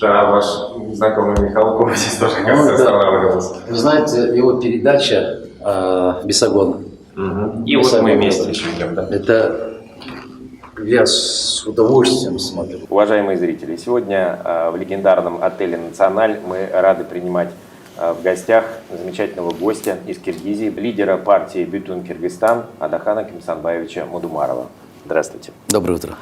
Да, ваш знакомый Михалков здесь тоже как-то останавливался. Вы знаете, его передача «Бесогон». И вот мы вместе еще идем, да? Это я с удовольствием смотрю. Уважаемые зрители, сегодня в легендарном отеле «Националь» мы рады принимать в гостях замечательного гостя из Киргизии, лидера партии «Бютун Кыргызстан» Адахана Кимсанбаевича Мудумарова. Здравствуйте. Доброе утро.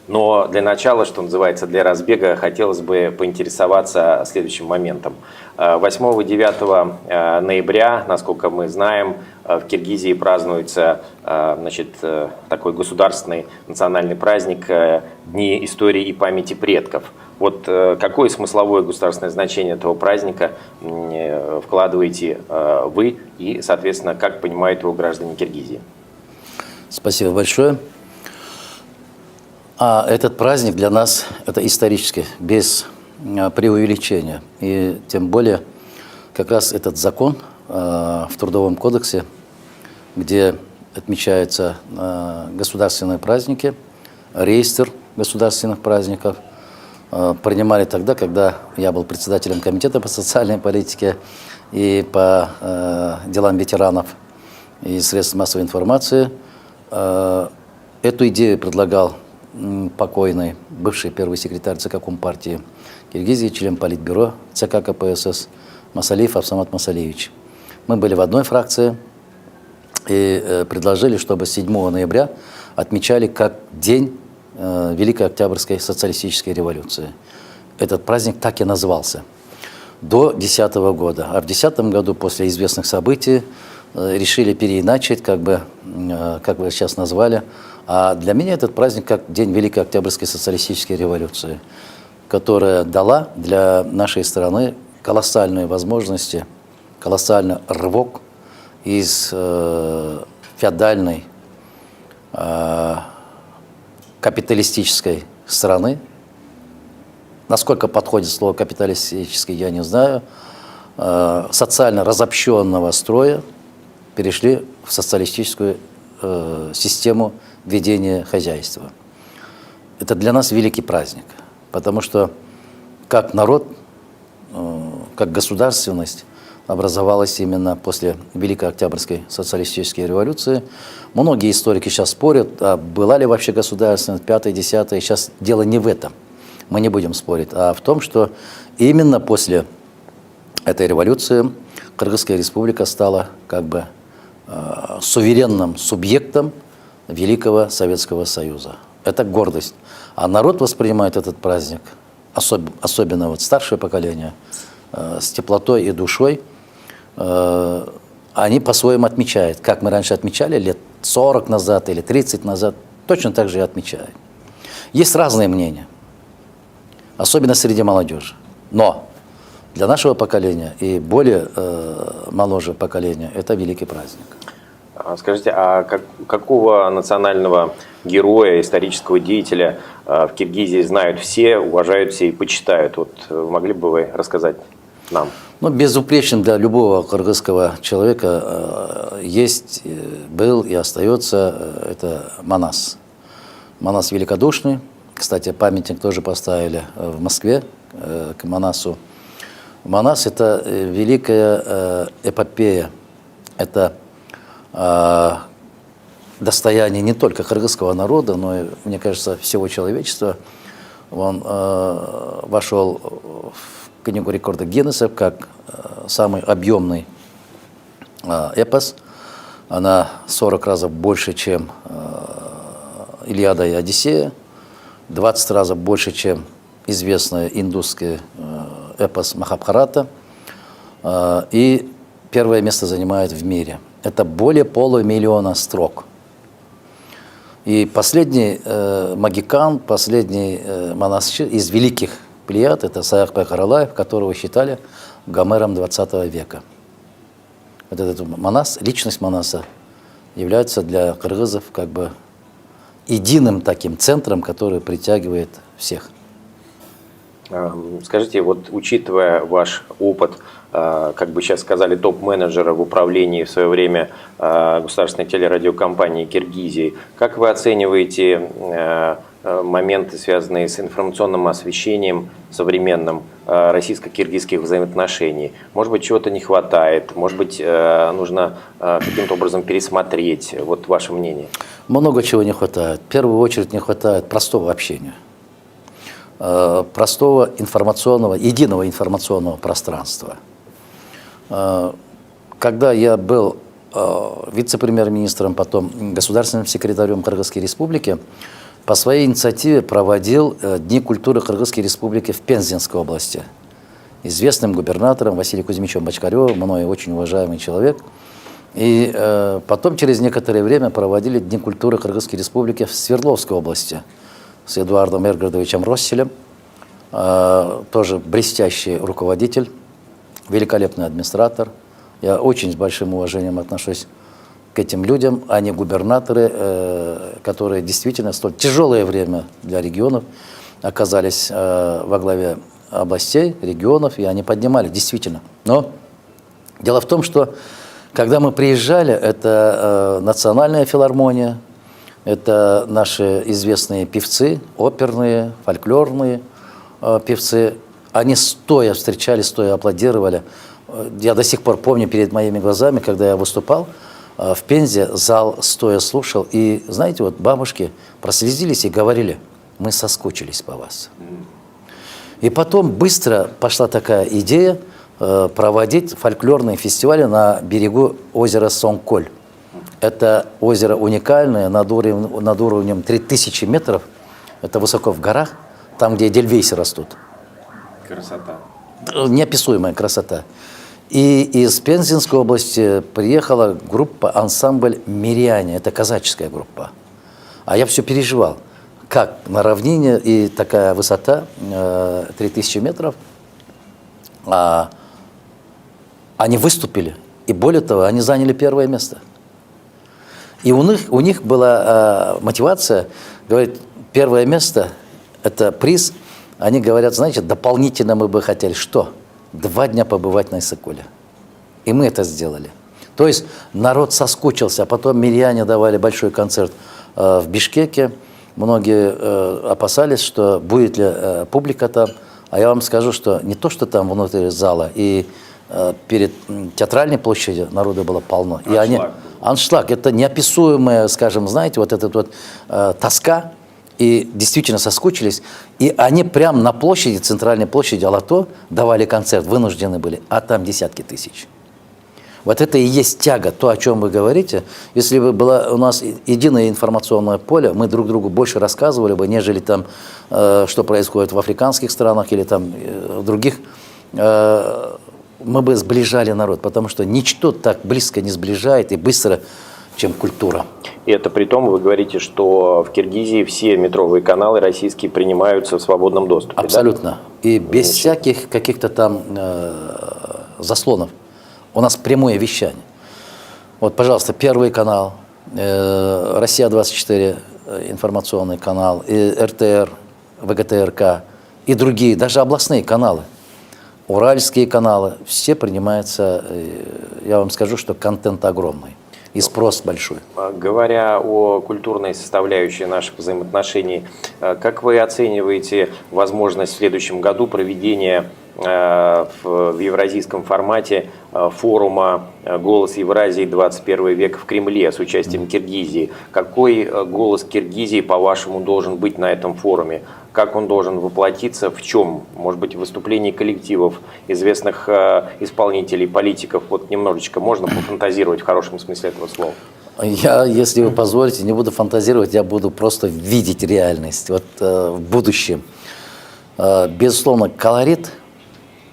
Но для начала, что называется, для разбега, хотелось бы поинтересоваться следующим моментом. 8-9 ноября, насколько мы знаем, в Киргизии празднуется такой государственный национальный праздник Дни истории и памяти предков. Вот какое смысловое государственное значение этого праздника вкладываете вы и, соответственно, как понимают его граждане Киргизии? Спасибо большое. Этот праздник для нас это исторический, без преувеличения. И тем более как раз этот закон в Трудовом кодексе, где отмечаются государственные праздники, реестр государственных праздников, принимали тогда, когда я был председателем комитета по социальной политике и по делам ветеранов и средств массовой информации. Эту идею предлагал покойный бывший первый секретарь ЦК Компартии Киргизии, член Политбюро ЦК КПСС Масалиев Абсамат Масалиевич. Мы были в одной фракции и предложили, чтобы 7 ноября отмечали как День Великой Октябрьской социалистической революции. Этот праздник так и назывался до 2010 года. А в 2010 году, после известных событий, решили переиначить, как вы сейчас назвали. А для меня этот праздник как День Великой Октябрьской социалистической революции, которая дала для нашей страны колоссальные возможности, колоссальный рывок из феодальной капиталистической страны. Насколько подходит слово капиталистический, я не знаю. Социально разобщенного строя перешли в социалистическую систему ведения хозяйства. Это для нас великий праздник, потому что как народ, как государственность образовалась именно после Великой Октябрьской социалистической революции. Многие историки сейчас спорят, а была ли вообще государственность, 5-е, 10-е. Сейчас дело не в этом, мы не будем спорить, а в том, что именно после этой революции Кыргызская республика стала как бы суверенным субъектом Великого Советского Союза. Это гордость. А народ воспринимает этот праздник, особенно вот старшее поколение, с теплотой и душой. Они по-своему отмечают. Как мы раньше отмечали, лет 40 назад или 30 назад, точно так же и отмечают. Есть разные мнения, особенно среди молодежи. Но для нашего поколения и более молодого поколения это великий праздник. Скажите, а какого национального героя, исторического деятеля в Киргизии знают все, уважают все и почитают? Вот могли бы вы рассказать нам? Ну, безупречным для любого кыргызского человека есть, был и остается это Манас. Манас великодушный. Кстати, памятник тоже поставили в Москве к Манасу. Манас – это великая эпопея. Это достояние не только кыргызского народа, но и, мне кажется, всего человечества. Он вошел в книгу рекордов Гиннесса как самый объемный эпос. Она 40 раз больше, чем Илиада и Одиссея, 20 раз больше, чем известный индусский эпос Махабхарата. И первое место занимает в мире. Это более 500 000 строк. И последний магикан, последний монастырь из великих плеяд, это Саякбай Каралаев, которого считали Гомером 20 века. Вот этот Манас, личность Манаса является для кыргызов как бы единым таким центром, который притягивает всех. Скажите, вот учитывая ваш опыт, как бы сейчас сказали, топ-менеджера в управлении в свое время государственной телерадиокомпании Киргизии, как вы оцениваете моменты, связанные с информационным освещением современным российско-киргизских взаимоотношений. Может быть, чего-то не хватает, может быть, нужно каким-то образом пересмотреть. Вот ваше мнение. Много чего не хватает. В первую очередь не хватает простого общения, простого информационного, единого информационного пространства. Когда я был вице-премьер-министром, потом государственным секретарем Кыргызской республики, по своей инициативе проводил Дни культуры Кыргызской республики в Пензенской области. Известным губернатором Василием Кузьмичем Бочкаревым, мной очень уважаемый человек. И потом, через некоторое время, проводили Дни культуры Кыргызской республики в Свердловской области с Эдуардом Эргардовичем Росселем, тоже блестящий руководитель, великолепный администратор. Я очень с большим уважением отношусь к этим людям, они губернаторы, которые действительно в столь тяжелое время для регионов оказались во главе областей, регионов, и они поднимали, действительно. Но дело в том, что когда мы приезжали, это национальная филармония, это наши известные певцы, оперные, фольклорные певцы, они стоя встречали, стоя аплодировали. Я до сих пор помню перед моими глазами, когда я выступал в Пензе, зал стоя слушал, и, знаете, вот бабушки прослезились и говорили: мы соскучились по вас. И потом быстро пошла такая идея проводить фольклорные фестивали на берегу озера Сонгколь. Это озеро уникальное, над уровнем 3000 метров, это высоко в горах, там, где эдельвейсы растут. Красота. Неописуемая красота. И из Пензенской области приехала группа, ансамбль «Миряне». Это казаческая группа. А я все переживал. Как на равнине и такая высота, 3000 метров, они выступили. И более того, они заняли первое место. И у них была мотивация, говорит, первое место – это приз. Они говорят, знаете, дополнительно мы бы хотели что? 2 дня побывать на Иссык-Куле. И мы это сделали. То есть народ соскучился, а потом миряне давали большой концерт в Бишкеке. Многие опасались, что будет ли публика там. А я вам скажу, что не то, что там внутри зала, и перед театральной площадью народу было полно. Аншлаг. Это неописуемая, скажем, знаете, вот эта вот тоска. И действительно соскучились. И они прямо на площади, центральной площади Алато, давали концерт, вынуждены были, а там десятки тысяч. Вот это и есть тяга, то, о чем вы говорите. Если бы было у нас единое информационное поле, мы друг другу больше рассказывали бы, нежели там, что происходит в африканских странах или там в других. Мы бы сближали народ, потому что ничто так близко не сближает и быстро, чем культура. И это при том, вы говорите, что в Киргизии все метровые каналы российские принимаются в свободном доступе. Абсолютно. Да? И без всяких каких-то там заслонов. У нас прямое вещание. Вот, пожалуйста, Первый канал, Россия-24 информационный канал, и РТР, ВГТРК, и другие, даже областные каналы, уральские каналы, все принимаются. Я вам скажу, что контент огромный. И спрос большой. Говоря о культурной составляющей наших взаимоотношений, как вы оцениваете возможность в следующем году проведения в евразийском формате форума «Голос Евразии. 21 век» в Кремле с участием Киргизии? Какой голос Киргизии, по-вашему, должен быть на этом форуме? Как он должен воплотиться, в чем? Может быть, в выступлении коллективов, известных исполнителей, политиков? Вот немножечко можно пофантазировать в хорошем смысле этого слова? Я, если вы позволите, не буду фантазировать, я буду просто видеть реальность вот, в будущем. Безусловно, колорит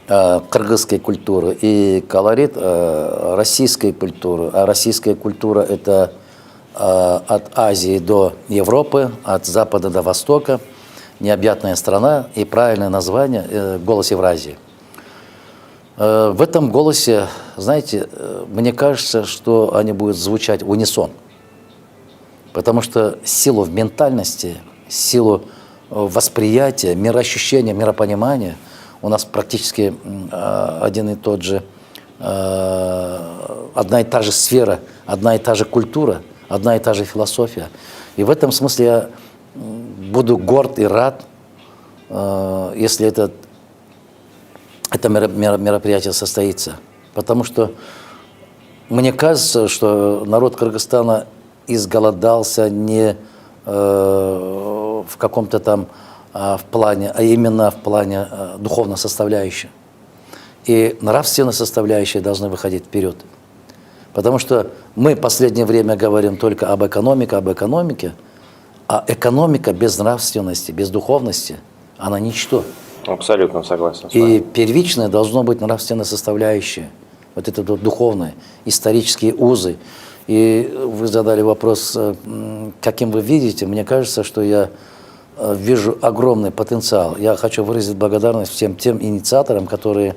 кыргызской культуры и колорит российской культуры. А российская культура – это от Азии до Европы, от Запада до Востока. Необъятная страна и правильное название «Голос Евразии». В этом голосе, знаете, мне кажется, что они будут звучать в унисон. Потому что силу в ментальности, силу восприятия, мироощущения, миропонимания у нас практически один и тот же, одна и та же сфера, одна и та же культура, одна и та же философия. И в этом смысле я буду горд и рад, если это мероприятие состоится. Потому что мне кажется, что народ Кыргызстана изголодался не в каком-то там в плане, а именно в плане духовной составляющей. И нравственная составляющая должны выходить вперед. Потому что мы в последнее время говорим только об экономике, а экономика без нравственности, без духовности, она ничто. Абсолютно согласен с вами. И первичное должно быть нравственная составляющая. Вот это вот духовное, исторические узы. И вы задали вопрос, каким вы видите. Мне кажется, что я вижу огромный потенциал. Я хочу выразить благодарность всем тем инициаторам, которые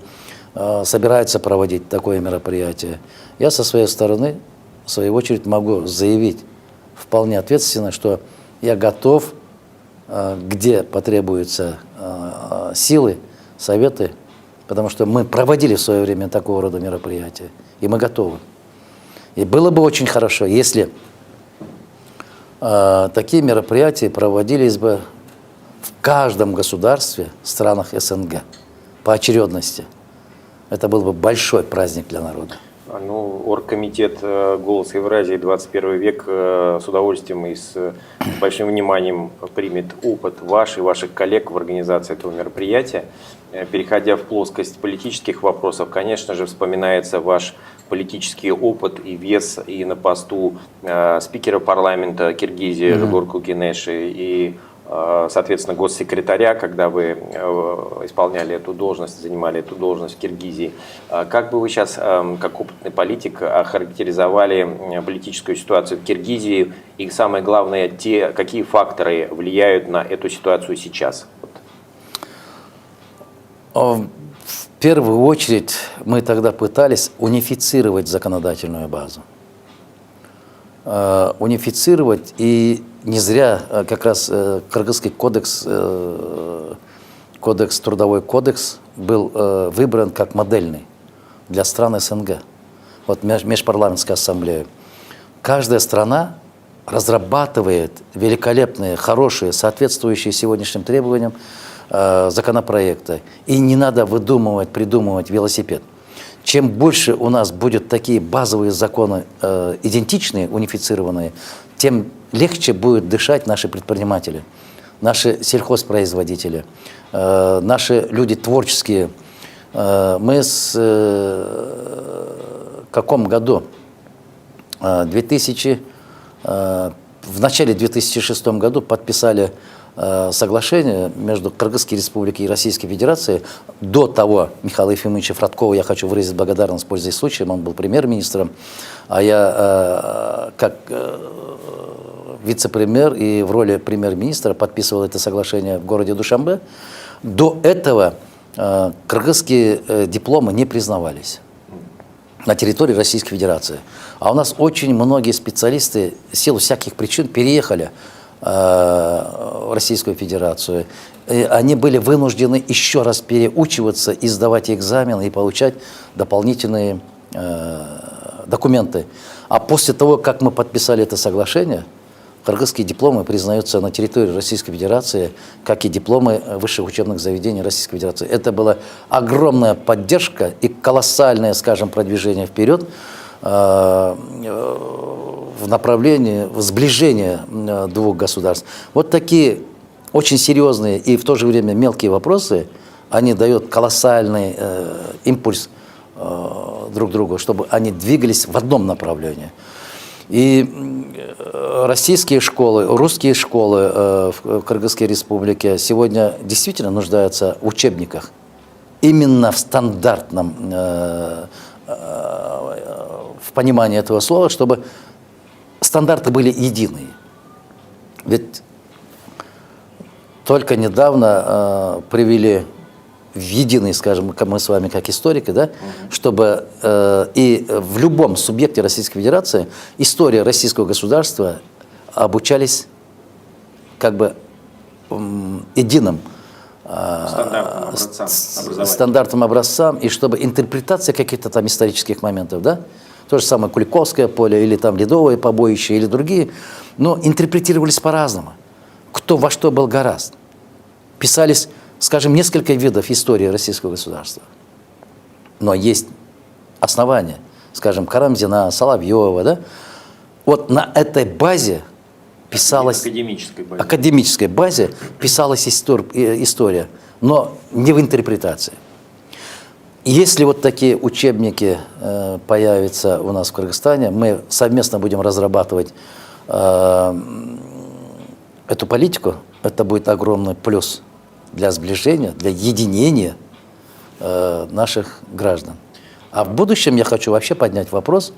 собираются проводить такое мероприятие. Я со своей стороны, в свою очередь, могу заявить вполне ответственно, что я готов, где потребуются силы, советы, потому что мы проводили в свое время такого рода мероприятия, и мы готовы. И было бы очень хорошо, если такие мероприятия проводились бы в каждом государстве, странах СНГ, по очередности. Это был бы большой праздник для народа. Ну, оргкомитет «Голос Евразии. 21 век» с удовольствием и с большим вниманием примет опыт ваш и ваших коллег в организации этого мероприятия. Переходя в плоскость политических вопросов, конечно же, вспоминается ваш политический опыт и вес и на посту спикера парламента Киргизии Жогорку Кенеши и, соответственно, госсекретаря, когда вы исполняли эту должность, занимали эту должность в Киргизии. Как бы вы сейчас, как опытный политик, охарактеризовали политическую ситуацию в Киргизии и, самое главное, какие факторы влияют на эту ситуацию сейчас? В первую очередь мы тогда пытались унифицировать законодательную базу. Унифицировать, и не зря как раз Кыргызский кодекс, трудовой кодекс был выбран как модельный для стран СНГ. Вот межпарламентская ассамблея. Каждая страна разрабатывает великолепные, хорошие, соответствующие сегодняшним требованиям законопроекты. И не надо придумывать велосипед. Чем больше у нас будет такие базовые законы идентичные, унифицированные, тем легче будет дышать наши предприниматели, наши сельхозпроизводители, наши люди творческие. Мы в каком году? В начале 2006 году подписали соглашение между Кыргызской Республикой и Российской Федерацией. До того Михаила Ефимовича Фродкова я хочу выразить благодарность, пользуясь случаем, он был премьер-министром, а я как вице-премьер и в роли премьер-министра подписывал это соглашение в городе Душанбе. До этого кыргызские дипломы не признавались на территории Российской Федерации. А у нас очень многие специалисты в силу всяких причин переехали в Российскую Федерацию. И они были вынуждены еще раз переучиваться и сдавать экзамены и получать дополнительные документы. А после того, как мы подписали это соглашение, кыргызские дипломы признаются на территории Российской Федерации, как и дипломы высших учебных заведений Российской Федерации. Это была огромная поддержка и колоссальное, скажем, продвижение вперед в направлении сближения двух государств. Вот такие очень серьезные и в то же время мелкие вопросы, они дают колоссальный импульс друг другу, чтобы они двигались в одном направлении. И российские школы, русские школы в Кыргызской Республике сегодня действительно нуждаются в учебниках. Именно в стандартном, в понимании этого слова, чтобы стандарты были единые. Ведь только недавно привели в единый, скажем, мы с вами как историки, да, чтобы и в любом субъекте Российской Федерации история российского государства обучались как бы единым стандартным образцам, и чтобы интерпретация каких-то там исторических моментов, да, то же самое Куликовское поле, или там Ледовое побоище, или другие, но интерпретировались по-разному. кто во что был горазд. Писались, скажем, несколько видов истории российского государства. Но есть основания, скажем, Карамзина, Соловьева, да? Вот на этой базе писалась, академической базе писалась история, но не в интерпретации. Если вот такие учебники появятся у нас в Кыргызстане, мы совместно будем разрабатывать эту политику, это будет огромный плюс для сближения, для единения наших граждан. А в будущем я хочу вообще поднять вопрос,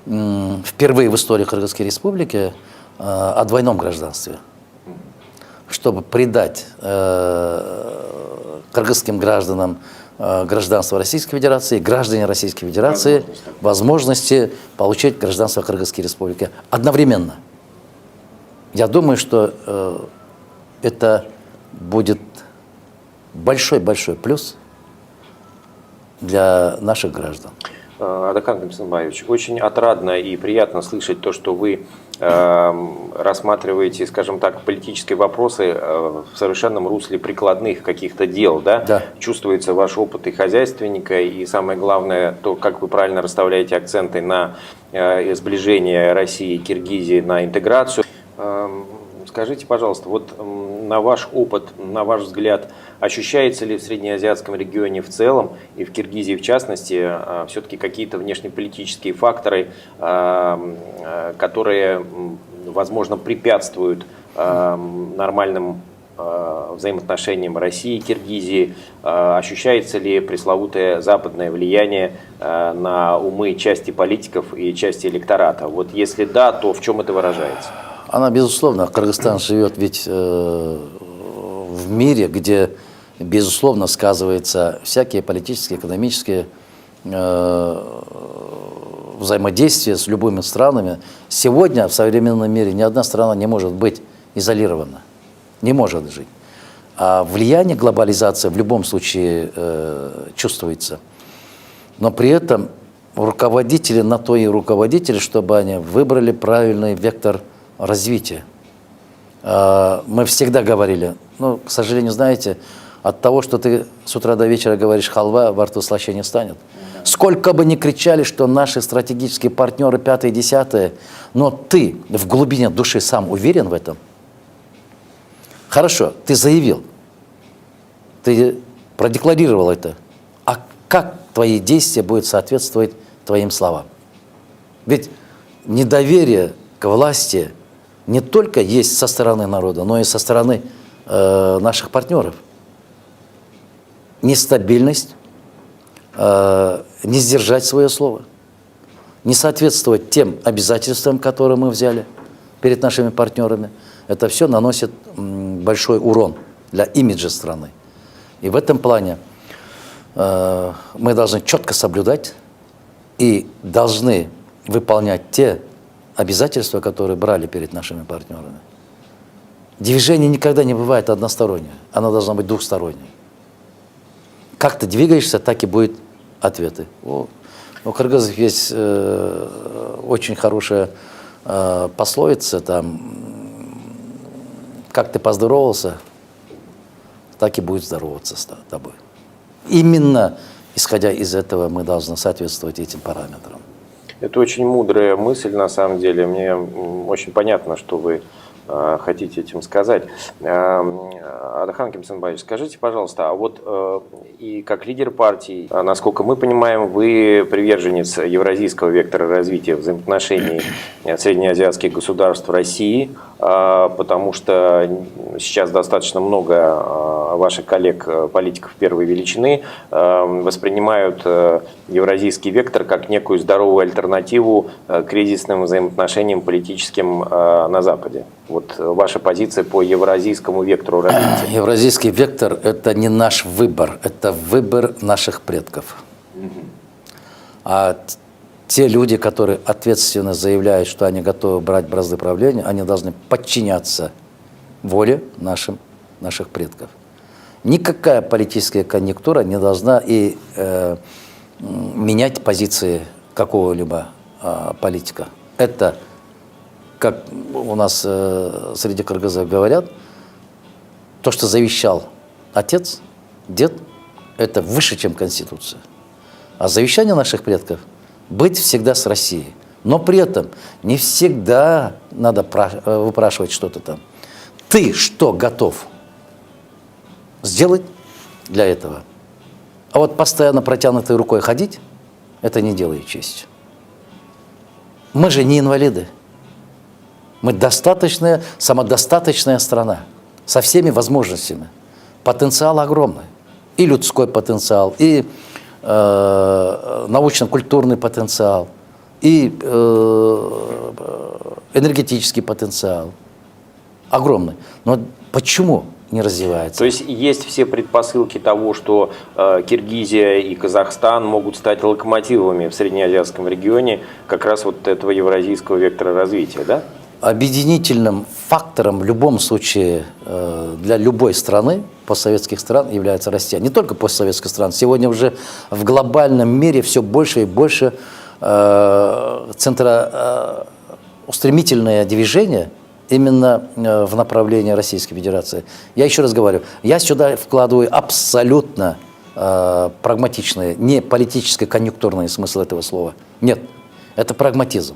впервые в истории Кыргызской Республики, о двойном гражданстве, чтобы придать кыргызским гражданам гражданство Российской Федерации, граждане Российской Федерации возможности получить гражданство Кыргызской Республики одновременно. Я думаю, что это будет большой-большой плюс для наших граждан. Адакан Кимсанбаевич, очень отрадно и приятно слышать то, что вы рассматриваете, скажем так, политические вопросы в совершенном русле прикладных каких-то дел, да? Да. Чувствуется ваш опыт и хозяйственника, и самое главное, то, как вы правильно расставляете акценты на сближение России и Киргизии, на интеграцию. Скажите, пожалуйста, вот на ваш опыт, на ваш взгляд, ощущается ли в среднеазиатском регионе в целом и в Киргизии в частности все-таки какие-то внешнеполитические факторы, которые, возможно, препятствуют нормальным взаимоотношениям России и Киргизии? Ощущается ли пресловутое западное влияние на умы части политиков и части электората? Вот если да, то в чем это выражается? Она, безусловно, Кыргызстан живет ведь в мире, где, безусловно, сказываются всякие политические, экономические взаимодействия с любыми странами. Сегодня в современном мире ни одна страна не может быть изолирована, не может жить. А влияние глобализации в любом случае чувствуется. Но при этом руководители на то и руководители, чтобы они выбрали правильный вектор развития. Мы всегда говорили, ну, к сожалению, знаете, от того, что ты с утра до вечера говоришь халва, во рту слаще не станет. Сколько бы ни кричали, что наши стратегические партнеры пятые, десятые, но ты в глубине души сам уверен в этом? Хорошо, ты заявил, ты продекларировал это, а как твои действия будут соответствовать твоим словам? Ведь недоверие к власти не только есть со стороны народа, но и со стороны наших партнеров. Нестабильность, не сдержать свое слово, не соответствовать тем обязательствам, которые мы взяли перед нашими партнерами. Это все наносит большой урон для имиджа страны. И в этом плане мы должны четко соблюдать и должны выполнять те обязательства, которые брали перед нашими партнерами. Движение никогда не бывает одностороннее, оно должно быть двухстороннее. Как ты двигаешься, так и будут ответы. У кыргызов есть очень хорошая пословица, там, как ты поздоровался, так и будет здороваться с тобой. Именно исходя из этого мы должны соответствовать этим параметрам. Это очень мудрая мысль, на самом деле. Мне очень понятно, что вы хотите этим сказать. Адакан Кимсанбаевич, скажите, пожалуйста, а вот и как лидер партии, насколько мы понимаем, вы приверженец евразийского вектора развития взаимоотношений среднеазиатских государств России, потому что сейчас достаточно много ваших коллег, политиков первой величины, воспринимают евразийский вектор как некую здоровую альтернативу кризисным взаимоотношениям политическим на Западе. Вот ваша позиция по евразийскому вектору развития. Евразийский вектор – это не наш выбор, это выбор наших предков. А те люди, которые ответственно заявляют, что они готовы брать бразды правления, они должны подчиняться воле наших предков. Никакая политическая конъюнктура не должна и менять позиции какого-либо политика. Это как у нас среди кыргызов говорят, то, что завещал отец, дед, это выше, чем Конституция. А завещание наших предков – быть всегда с Россией. Но при этом не всегда надо выпрашивать что-то там. Ты что готов сделать для этого? А вот постоянно протянутой рукой ходить – это не делает чести. Мы же не инвалиды. Мы достаточная, самодостаточная страна со всеми возможностями. Потенциал огромный. И людской потенциал, и научно-культурный потенциал, и энергетический потенциал. Огромный. Но почему не развивается? То есть есть все предпосылки того, что Киргизия и Казахстан могут стать локомотивами в среднеазиатском регионе как раз вот этого евразийского вектора развития, да? Объединительным фактором в любом случае для любой страны, постсоветских стран, является Россия. Не только постсоветских стран. Сегодня уже в глобальном мире все больше и больше устремительное движение именно в направлении Российской Федерации. Я еще раз говорю, я сюда вкладываю абсолютно прагматичный, не политический, конъюнктурный смысл этого слова. Нет, это прагматизм.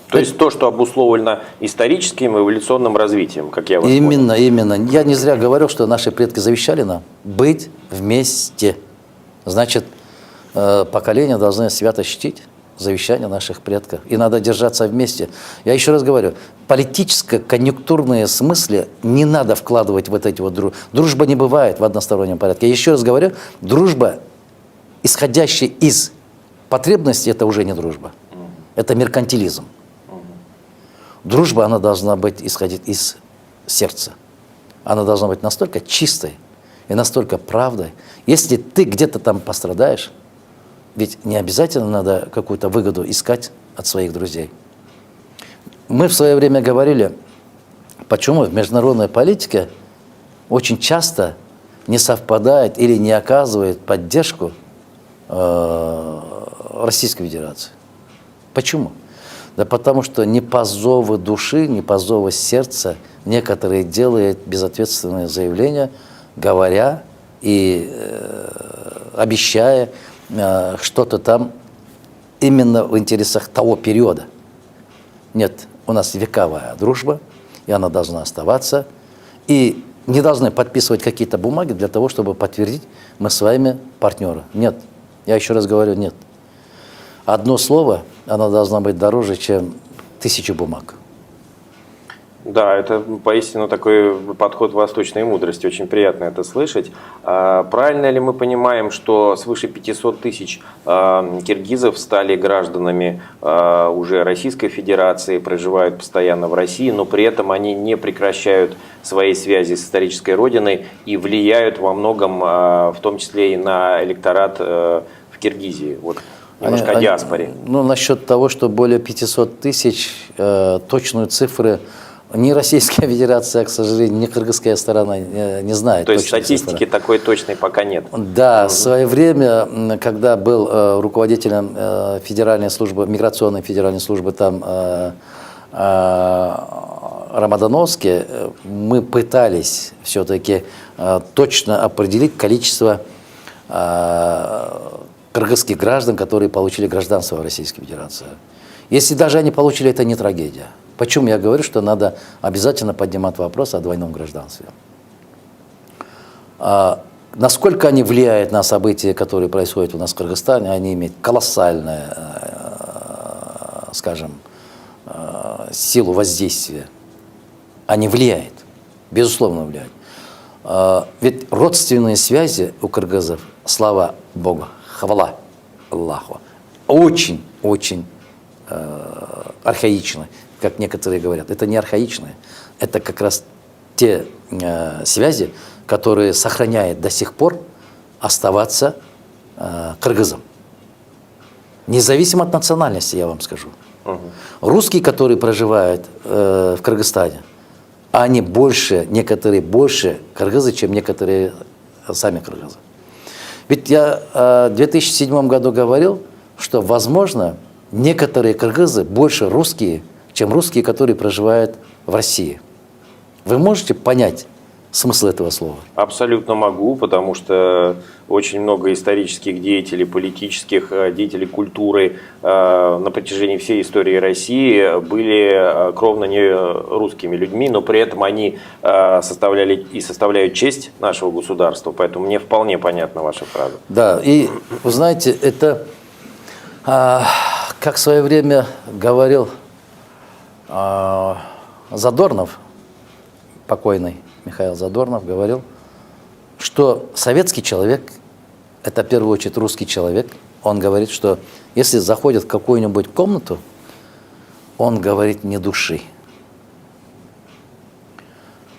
То есть то, что обусловлено историческим и эволюционным развитием, как я вас Именно, понял. именно. Я не зря говорил, что наши предки завещали нам быть вместе. Значит, поколения должны свято чтить завещания наших предков. И надо держаться вместе. Я еще раз говорю, политическо-конъюнктурные смыслы не надо вкладывать в вот эти вот дружбы. Дружба не бывает в одностороннем порядке. Я еще раз говорю, дружба, исходящая из потребностей, это уже не дружба. Это меркантилизм. Дружба, она должна быть, исходить из сердца. Она должна быть настолько чистой и настолько правдой. Если ты где-то там пострадаешь, ведь не обязательно надо какую-то выгоду искать от своих друзей. Мы в свое время говорили, почему в международной политике очень часто не совпадает или не оказывает поддержку Российской Федерации. Почему? Да потому что не по зову души, не по зову сердца некоторые делают безответственные заявления, говоря и обещая что-то там именно в интересах того периода. Нет, у нас вековая дружба, и она должна оставаться. И не должны подписывать какие-то бумаги для того, чтобы подтвердить, мы с вами партнеры. Нет, я еще раз говорю, нет. Одно слово, оно должно быть дороже, чем 1000 бумаг. Да, это поистину такой подход восточной мудрости. Очень приятно это слышать. Правильно ли мы понимаем, что свыше 500 тысяч киргизов стали гражданами уже Российской Федерации, проживают постоянно в России, но при этом они не прекращают своей связи с исторической родиной и влияют во многом, в том числе и на электорат в Киргизии? Вот. Немножко о диаспоре. Ну, насчет того, что более 500 тысяч, точную цифры ни Российская Федерация, к сожалению, ни кыргызская сторона не знает. То есть статистики такой точной пока нет? Да, в свое время, когда был руководителем федеральной службы, миграционной федеральной службы там Рамадановский, мы пытались все-таки точно определить количество кыргызских граждан, которые получили гражданство в Российской Федерации. Если даже они получили, это не трагедия. Почему я говорю, что надо обязательно поднимать вопрос о двойном гражданстве? Насколько они влияют на события, которые происходят у нас в Кыргызстане, они имеют колоссальную, скажем, силу воздействия. Они влияют, безусловно влияют. Ведь родственные связи у кыргызов, слава Богу, хвала Аллаху, очень-очень архаичны, как некоторые говорят. Это не архаичные, это как раз те связи, которые сохраняют до сих пор оставаться кыргызом. Независимо от национальности, я вам скажу. Русские, которые проживают в Кыргызстане, они больше, некоторые больше кыргызы, чем некоторые сами кыргызы. Ведь я в 2007 году говорил, что, возможно, некоторые кыргызы больше русские, чем русские, которые проживают в России. Вы можете понять смысл этого слова? Абсолютно могу, потому что очень много исторических деятелей, политических деятелей культуры на протяжении всей истории России были кровно не русскими людьми, но при этом они составляли и составляют честь нашего государства, поэтому мне вполне понятна ваша фраза. Да, и вы знаете, это, как в свое время говорил Задорнов, покойный Михаил Задорнов, говорил, что советский человек, это в первую очередь русский человек, он говорит, что если заходит в какую-нибудь комнату, он говорит не души.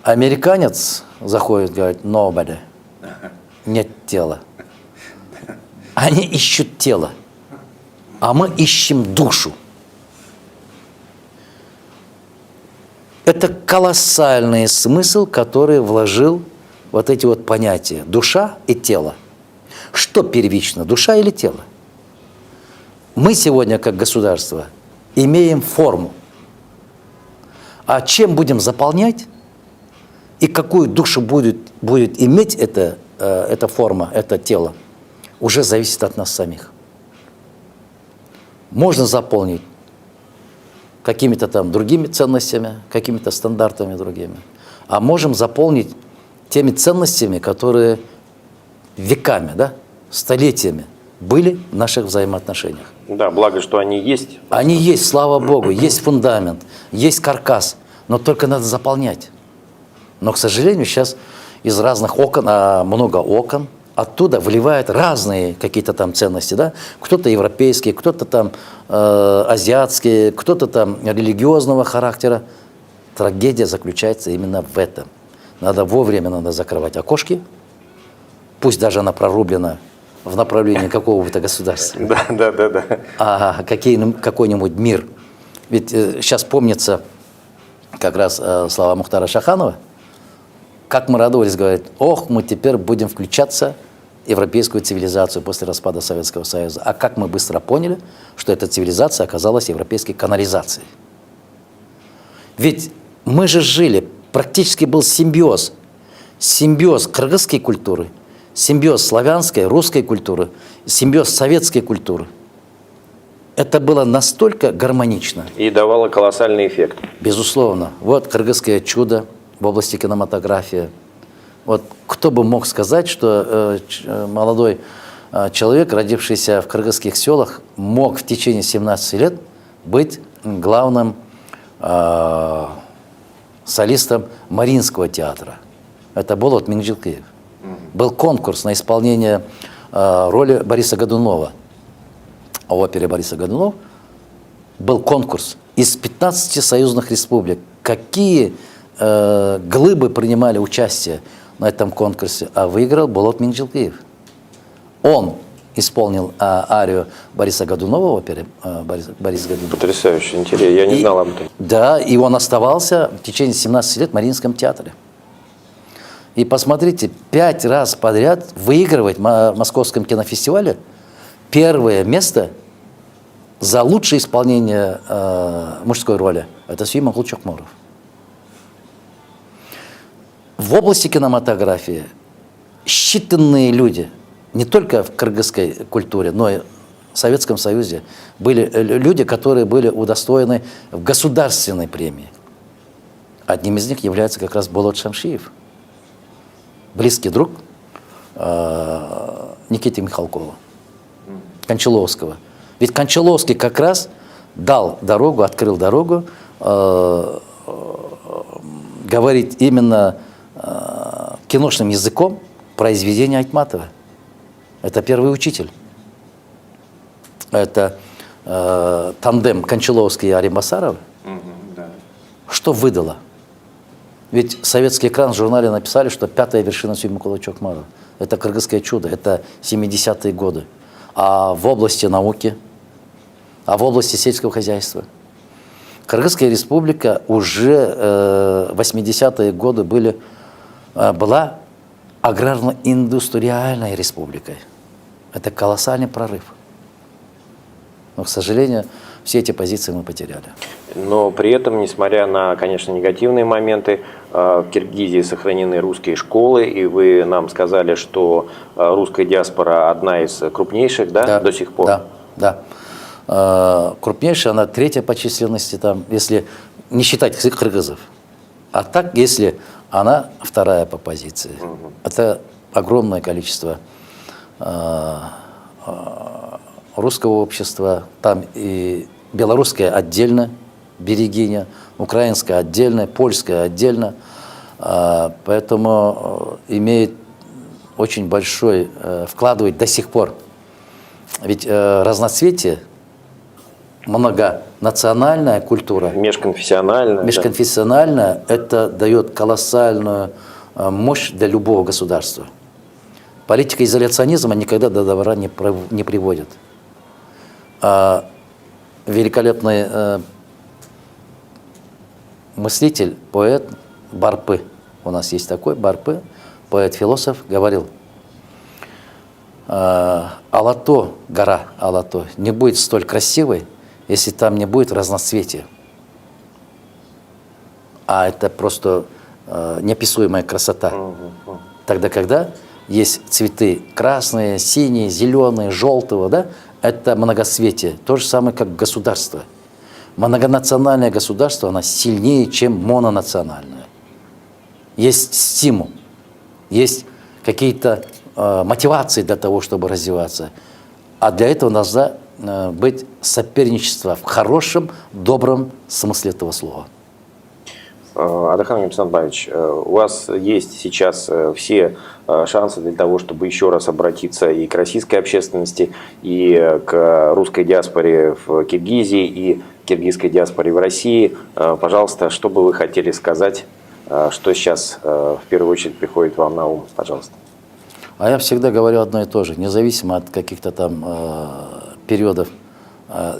Американец заходит, говорит nobody, нет тела. Они ищут тело, а мы ищем душу. Это колоссальный смысл, который вложил вот эти вот понятия душа и тело. Что первично, душа или тело? Мы сегодня, как государство, имеем форму. А чем будем заполнять и какую душу будет иметь эта форма, это тело, уже зависит от нас самих. Можно заполнить какими-то там другими ценностями, какими-то стандартами другими. А можем заполнить теми ценностями, которые веками, да, столетиями были в наших взаимоотношениях. Да, благо, что они есть. Они есть, слава Богу, есть фундамент, есть каркас, но только надо заполнять. Но, к сожалению, сейчас из разных окон, много окон, оттуда выливают разные какие-то там ценности, да? Кто-то европейские, кто-то там азиатские, кто-то там религиозного характера. Трагедия заключается именно в этом. Надо вовремя закрывать окошки, пусть даже она прорублена в направлении какого-то государства. Да. А какой-нибудь мир. Ведь сейчас помнится как раз слова Мухтара Шаханова, как мы радовались, говорит, ох, мы теперь будем включаться в европейскую цивилизацию после распада Советского Союза. А как мы быстро поняли, что эта цивилизация оказалась европейской канализацией. Ведь мы же жили, практически был симбиоз. Симбиоз кыргызской культуры, симбиоз славянской, русской культуры, симбиоз советской культуры. Это было настолько гармонично. И давало колоссальный эффект. Безусловно. Вот кыргызское чудо в области кинематографии. Вот кто бы мог сказать, что молодой человек, родившийся в кыргызских селах, мог в течение 17 лет быть главным солистом Мариинского театра. Это Болот Мингжилкиев. Был конкурс на исполнение роли Бориса Годунова. В опере Бориса Годунова был конкурс из 15 союзных республик. Какие глыбы принимали участие на этом конкурсе, а выиграл Болот Мингжилкиев. Он исполнил арию Бориса Годунова в опере Борис Годунов. Потрясающе, интересно, я не знал об этом. Да, и он оставался в течение 17 лет в Мариинском театре. И посмотрите, 5 раз подряд выигрывать в Московском кинофестивале первое место за лучшее исполнение мужской роли. Это Сүймон Чокморов. В области кинематографии считанные люди, не только в кыргызской культуре, но и в Советском Союзе, были люди, которые были удостоены в государственной премии. Одним из них является как раз Болот Шамшиев, близкий друг Никиты Михалкова, Кончаловского. Ведь Кончаловский как раз дал дорогу, открыл дорогу говорить именно киношным языком произведения Айтматова. Это первый учитель. Это тандем Кончаловский и Аримбасаров. Да. Что выдало? Ведь советский экран в журнале написали, что 5-я вершина Сүймон Чокморов. Это кыргызское чудо, это 70-е годы. А в области науки, а в области сельского хозяйства? Кыргызская республика уже 80-е годы была аграрно-индустриальной республикой. Это колоссальный прорыв. Но, к сожалению, все эти позиции мы потеряли. Но при этом, несмотря на, конечно, негативные моменты, в Киргизии сохранены русские школы, и вы нам сказали, что русская диаспора одна из крупнейших, да, до сих пор? Да. Крупнейшая, она третья по численности, там, если не считать кыргызов. А так, если она вторая по позиции. Это огромное количество русского общества, там и белорусское отдельно, берегиня, украинская отдельно, польская отдельно, поэтому имеет очень большой, вкладывает до сих пор. Ведь разноцветие, многонациональная культура, межконфессиональная, это дает колоссальную мощь для любого государства. Политика изоляционизма никогда до добра не приводит. Великолепный мыслитель, поэт Барпы, у нас есть такой Барпы, поэт-философ, говорил: Алато, гора Алато, не будет столь красивой, если там не будет разноцветия. А это просто неописуемая красота. Тогда, когда есть цветы красные, синие, зеленые, желтого, да, это многоцветие. То же самое, как государство. Многонациональное государство, оно сильнее, чем мононациональное. Есть стимул, есть какие-то мотивации для того, чтобы развиваться. А для этого должно быть соперничество в хорошем, добром смысле этого слова. Адаххан Александрович, у вас есть сейчас все шансы для того, чтобы еще раз обратиться и к российской общественности, и к русской диаспоре в Киргизии, и к киргизской диаспоре в России. Пожалуйста, что бы вы хотели сказать, что сейчас в первую очередь приходит вам на ум? Пожалуйста. А я всегда говорю одно и то же, независимо от каких-то там периодов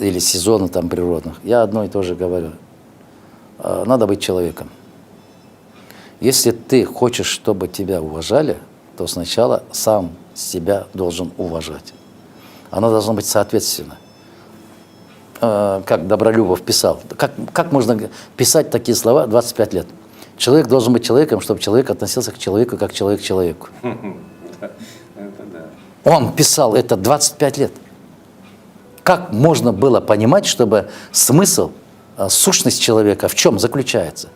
или сезонов там природных. Я одно и то же говорю. Надо быть человеком. Если ты хочешь, чтобы тебя уважали, то сначала сам себя должен уважать. Оно должно быть соответственно. Как Добролюбов писал. Как можно писать такие слова 25 лет? Человек должен быть человеком, чтобы человек относился к человеку, как человек к человеку. Он писал это 25 лет. Как можно было понимать, чтобы смысл, сущность человека в чем заключается?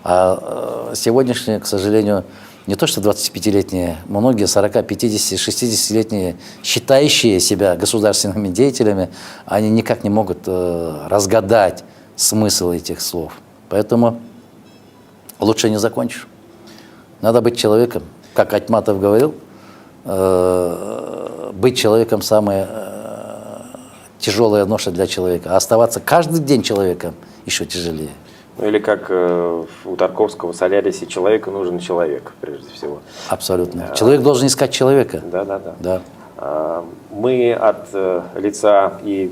А сегодняшние, к сожалению, не то что 25-летние, многие 40, 50, 60-летние, считающие себя государственными деятелями, они никак не могут разгадать смысл этих слов. Поэтому лучше не закончишь. Надо быть человеком. Как Айтматов говорил, быть человеком самая тяжелая ноша для человека, а оставаться каждый день человеком еще тяжелее. Ну или как у Тарковского в «Солярисе», человеку нужен человек, прежде всего. Абсолютно. Человек должен искать человека. Да. Мы от лица и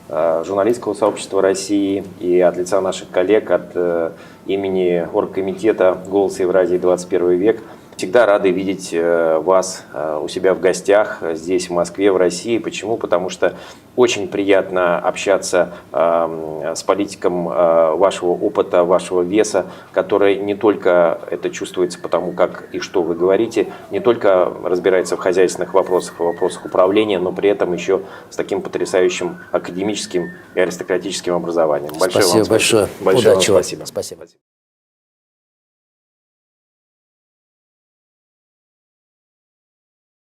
журналистского сообщества России, и от лица наших коллег, от имени оргкомитета «Голос Евразии. 21 век» всегда рады видеть вас у себя в гостях здесь, в Москве, в России. Почему? Потому что очень приятно общаться с политиком вашего опыта, вашего веса, который не только это чувствуется потому, как и что вы говорите, не только разбирается в хозяйственных вопросах, в вопросах управления, но при этом еще с таким потрясающим академическим и аристократическим образованием. Спасибо большое. Большое вам Удачи. спасибо. Спасибо.